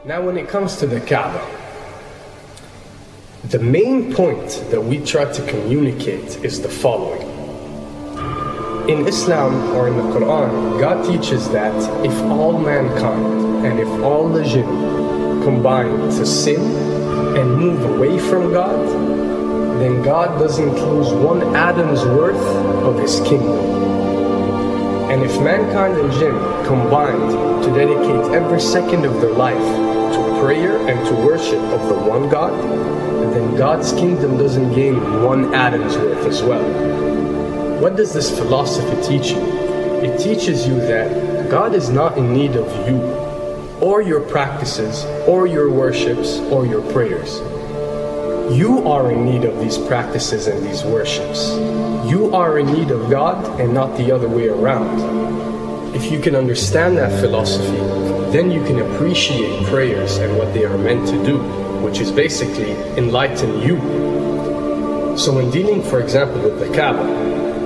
Now when it comes to the Kaaba, the main point that we try to communicate is the following. In Islam or in the Quran, God teaches that if all mankind and if all the jinn combine to sin and move away from God, then God doesn't lose one atom's worth of His kingdom. And if mankind and jinn combined to dedicate every second of their life to prayer and to worship of the one God, then God's kingdom doesn't gain one atom's worth as well. What does this philosophy teach you? It teaches you that God is not in need of you, or your practices, or your worships, or your prayers. You are in need of these practices and these worships. You are in need of God and not the other way around. If you can understand that philosophy, then you can appreciate prayers and what they are meant to do, which is basically enlighten you. So when dealing, for example, with the Kaaba,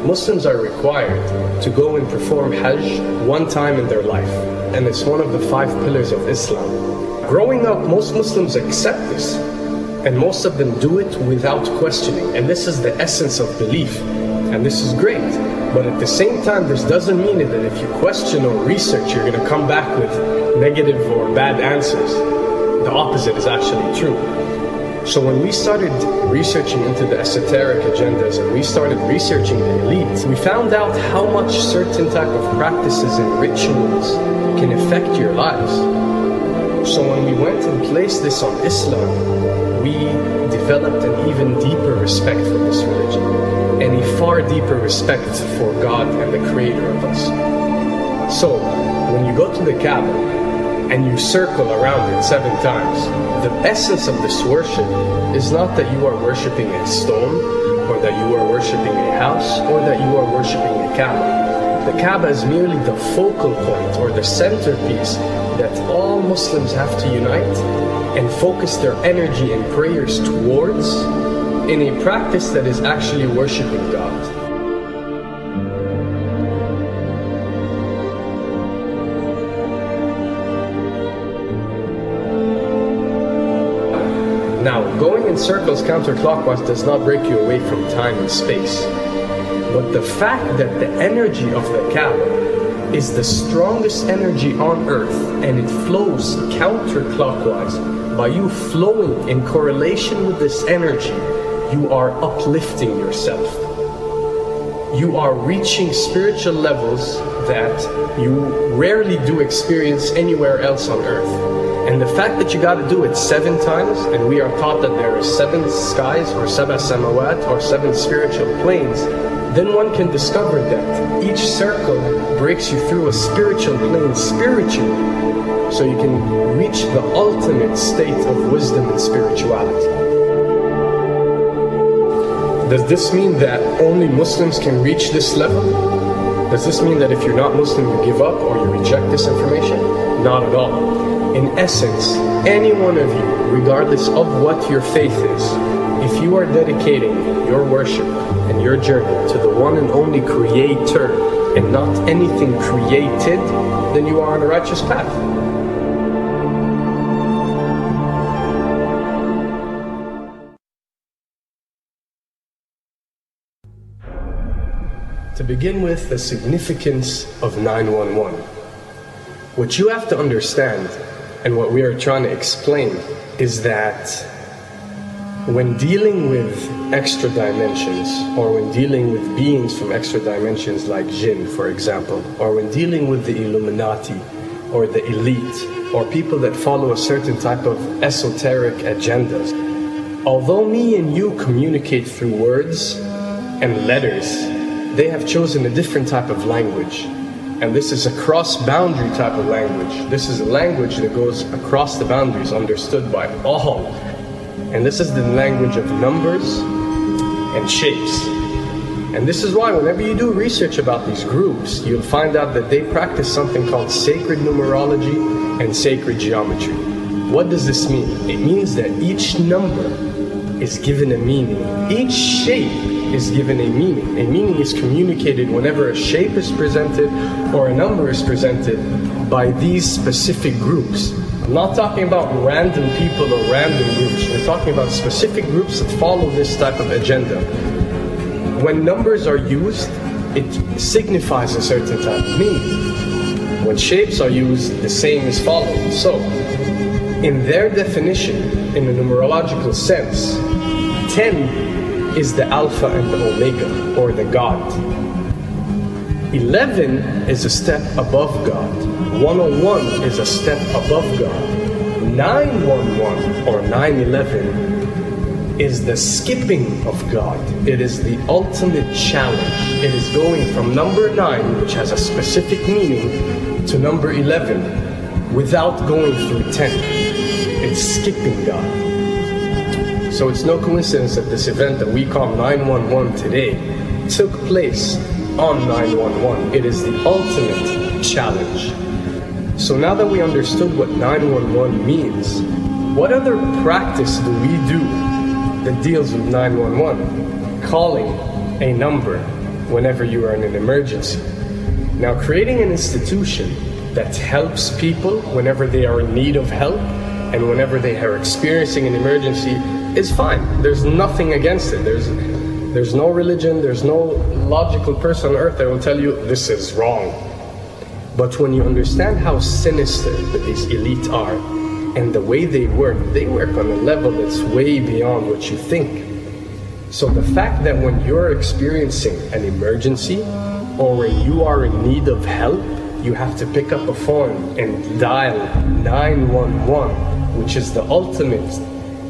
Muslims are required to go and perform Hajj one time in their life, and it's one of the 5 pillars of Islam. Growing up, most Muslims accept this, and most of them do it without questioning, and this is the essence of belief, and this is great. But at the same time, this doesn't mean that if you question or research, you're going to come back with negative or bad answers. The opposite is actually true. So when we started researching into the esoteric agendas and we started researching the elite, we found out how much certain type of practices and rituals can affect your lives. So when we went and placed this on Islam, we developed an even deeper respect for this religion and a far deeper respect for God and the Creator of us. So when you go to the Kaaba and you circle around it 7 times, the essence of this worship is not that you are worshipping a stone, or that you are worshipping a house, or that you are worshipping a Kaaba. The Kaaba is merely the focal point or the centerpiece that all Muslims have to unite and focus their energy and prayers towards in a practice that is actually worshipping God. Now, going in circles counterclockwise does not break you away from time and space. But the fact that the energy of the Kaaba is the strongest energy on earth and it flows counterclockwise, by you flowing in correlation with this energy, you are uplifting yourself. You are reaching spiritual levels that you rarely do experience anywhere else on earth. And the fact that you got to do it 7 times, and we are taught that there are 7 skies or 7 samawat or 7 spiritual planes, then one can discover that each circle breaks you through a spiritual plane spiritually, so you can reach the ultimate state of wisdom and spirituality. Does this mean that only Muslims can reach this level? Does this mean that if you're not Muslim you give up or you reject this information? Not at all. In essence, any one of you, regardless of what your faith is, if you are dedicating your worship and your journey to the one and only Creator and not anything created, then you are on a righteous path. To begin with, the significance of 911. What you have to understand, and what we are trying to explain, is that when dealing with extra dimensions, or when dealing with beings from extra dimensions like jinn, for example, or when dealing with the Illuminati, or the elite, or people that follow a certain type of esoteric agendas, although me and you communicate through words and letters, they have chosen a different type of language. And this is a cross-boundary type of language. This is a language that goes across the boundaries, understood by all. And this is the language of numbers and shapes. And this is why whenever you do research about these groups, you'll find out that they practice something called sacred numerology and sacred geometry. What does this mean? It means that each number is given a meaning. Each shape is given a meaning. A meaning is communicated whenever a shape is presented or a number is presented by these specific groups. I'm not talking about random people or random groups. We're talking about specific groups that follow this type of agenda. When numbers are used, it signifies a certain type of meaning. When shapes are used, the same is followed. So, in their definition, in a numerological sense, 10 is the Alpha and the Omega, or the God. 11 is a step above God. 101 is a step above God. 911 or 911 is the skipping of God. It is the ultimate challenge. It is going from number 9, which has a specific meaning, to number 11 without going through 10. It's skipping God. So it's no coincidence that this event that we call 911 today took place on 911. It is the ultimate challenge. So now that we understood what 911 means, what other practice do we do that deals with 911? Calling a number whenever you are in an emergency. Now, creating an institution that helps people whenever they are in need of help and whenever they are experiencing an emergency is fine. There's nothing against it. There's no religion, there's no logical person on earth that will tell you this is wrong. But when you understand how sinister that these elite are and the way they work on a level that's way beyond what you think. So the fact that when you're experiencing an emergency or when you are in need of help, you have to pick up a phone and dial 911, which is the ultimate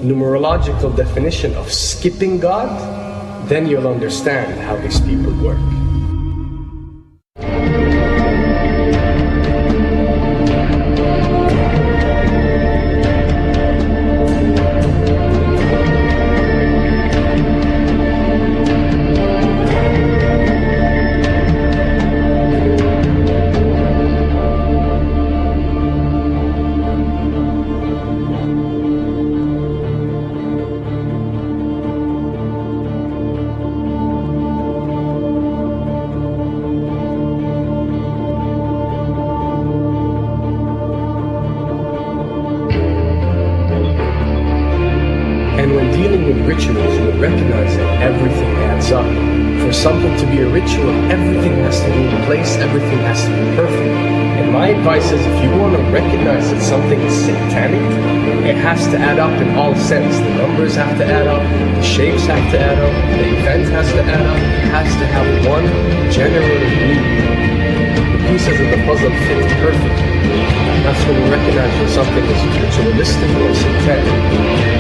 numerological definition of skipping God, then you'll understand how these people work. And when dealing with rituals, we recognize that everything adds up. For something to be a ritual, everything has to be in place, everything has to be perfect. And my advice is, if you want to recognize that something is satanic, it has to add up in all sense. The numbers have to add up, the shapes have to add up, the event has to add up, it has to have one general meaning. The pieces of the puzzle fit perfectly. That's when you recognize when something is ritualistic or satanic.